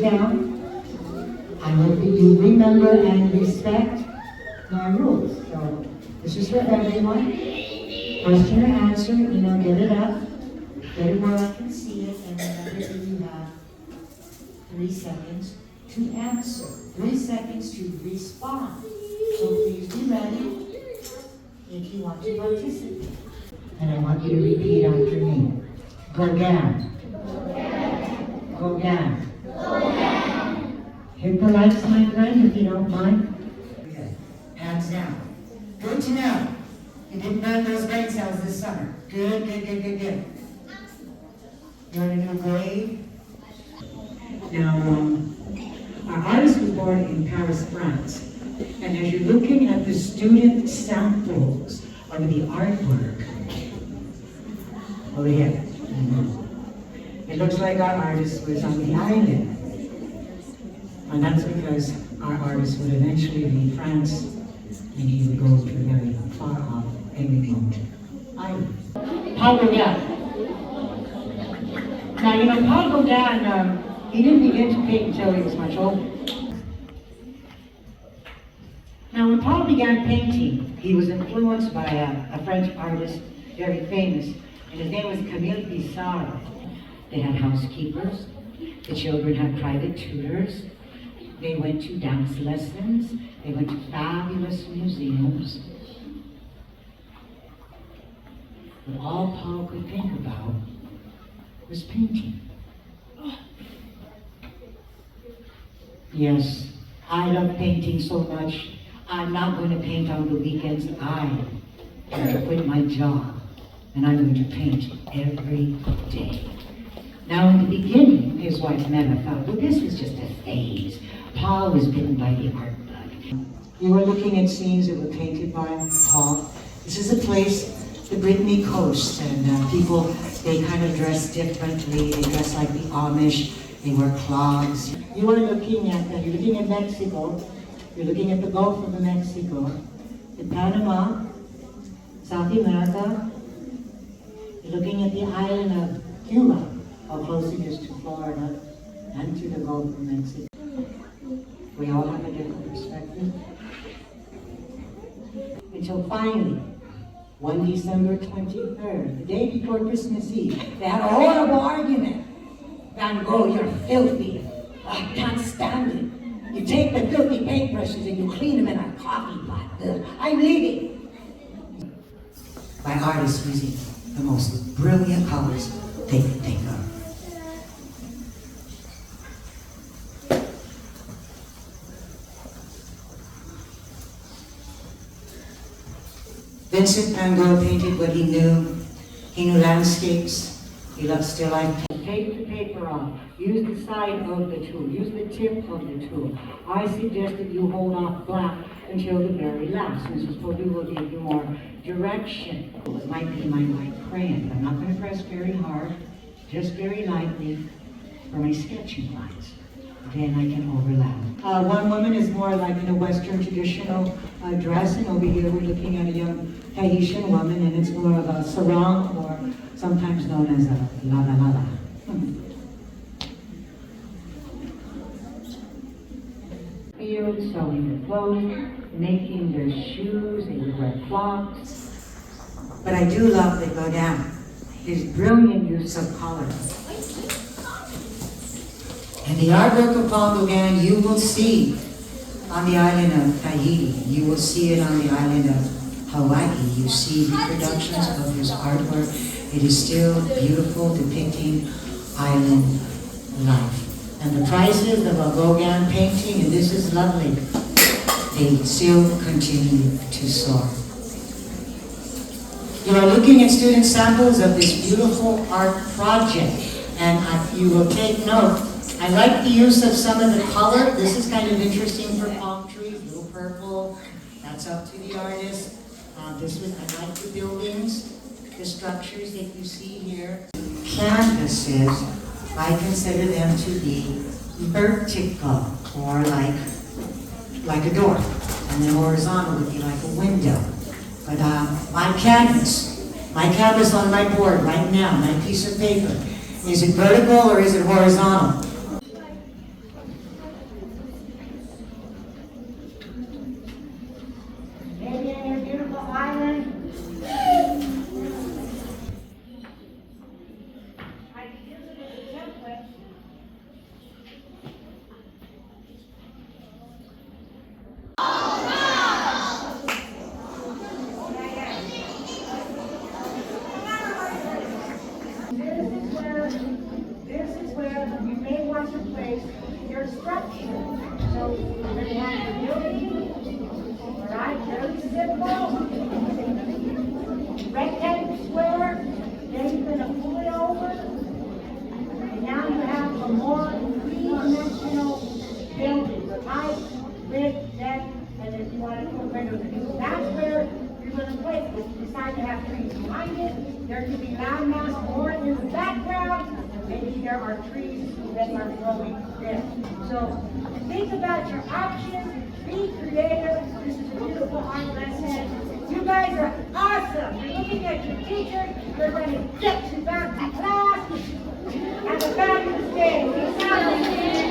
hands down. I hope that you remember and respect my rules. So this is for everyone. Question or answer, get it up. Get it where I can see it, and remember that you have 3 seconds to answer, 3 seconds to respond. So please be ready if you want to participate. And I want you to repeat after me. Gauguin. Gauguin. Hit the lights, my friend, if you don't mind. Good. Hands down. Good to know. You didn't burn those brain cells this summer. Good. You're in a new grade. Now, our artist was born in Paris, France. And as you're looking at the student samples of the artwork, over here, it looks like our artist was on the island. And that's because our artist would eventually leave France and he would go to a very far off and remote island. Paul Gauguin. Now, Paul Gauguin, he didn't begin to paint until he was much older. Now, when Paul began painting, he was influenced by a French artist, very famous, and his name was Camille Pissarro. They had housekeepers. The children had private tutors. They went to dance lessons. They went to fabulous museums. But all Paul could think about was painting. Yes, I love painting so much. I'm not going to paint on the weekends. I'm going to quit my job, and I'm going to paint every day. Now, in the beginning, his wife Meta thought, well, this was just a phase. Paul was bitten by the art bug. You are looking at scenes that were painted by Paul. This is a place, the Brittany Coast, and people, they kind of dress differently. They dress like the Amish. They wear clogs. You are looking at Mexico. You're looking at the Gulf of Mexico, in Panama, South America. You're looking at the island of Cuba, how close it is to Florida and to the Gulf of Mexico. We all have a different perspective. Until finally, one December 23rd, the day before Christmas Eve, they had a horrible argument. Van Gogh, you're filthy. I can't stand it. You take the filthy paintbrushes and you clean them in a coffee pot. Ugh, I'm leaving. By artists using the most brilliant colors they could think of. Vincent van Gogh painted what he knew. He knew landscapes. He loved still life. Take the paper off. Use the side of the tool. Use the tip of the tool. I suggest that you hold off black until the very last. Mrs. Purdue will give you more direction. It might be my light crayon. I'm not going to press very hard, just very lightly for my sketching lines. Then I can overlap. One woman is more like in a Western traditional dress, and over here we're looking at a young Tahitian woman, and it's more of a sarong, or sometimes known as a lala. Field, sewing their clothes, making their shoes, they would wear clogs. But I do love that Gauguin, his brilliant use of color. And the artwork of Paul Gauguin, you will see on the island of Tahiti. You will see it on the island of Hawaii. You see reproductions of his artwork. It is still beautiful, depicting island life. And the prices of a Gauguin painting, and this is lovely, they still continue to soar. You are looking at student samples of this beautiful art project, and you will take note. I like the use of some of the color. This is kind of interesting for palm trees, blue purple. That's up to the artist. I like the buildings, the structures that you see here. Canvases, I consider them to be vertical, or like a door, and then horizontal would be like a window. But my canvas on my board right now, my piece of paper, is it vertical or is it horizontal? structure. So we're going to have the building, all right, very simple, rectangle square, then you're going to pull it over, and now you have a more three-dimensional building, height, width, depth, and if you want to put windows, that's where you're going to place it. If you decide to have trees behind it, there could be landmass or in the background, maybe there are trees that are growing there. So think about your options, be creative. This is a beautiful art lesson. You guys are awesome. You're looking at your teacher. They're going to get you back to class. Have a fabulous day.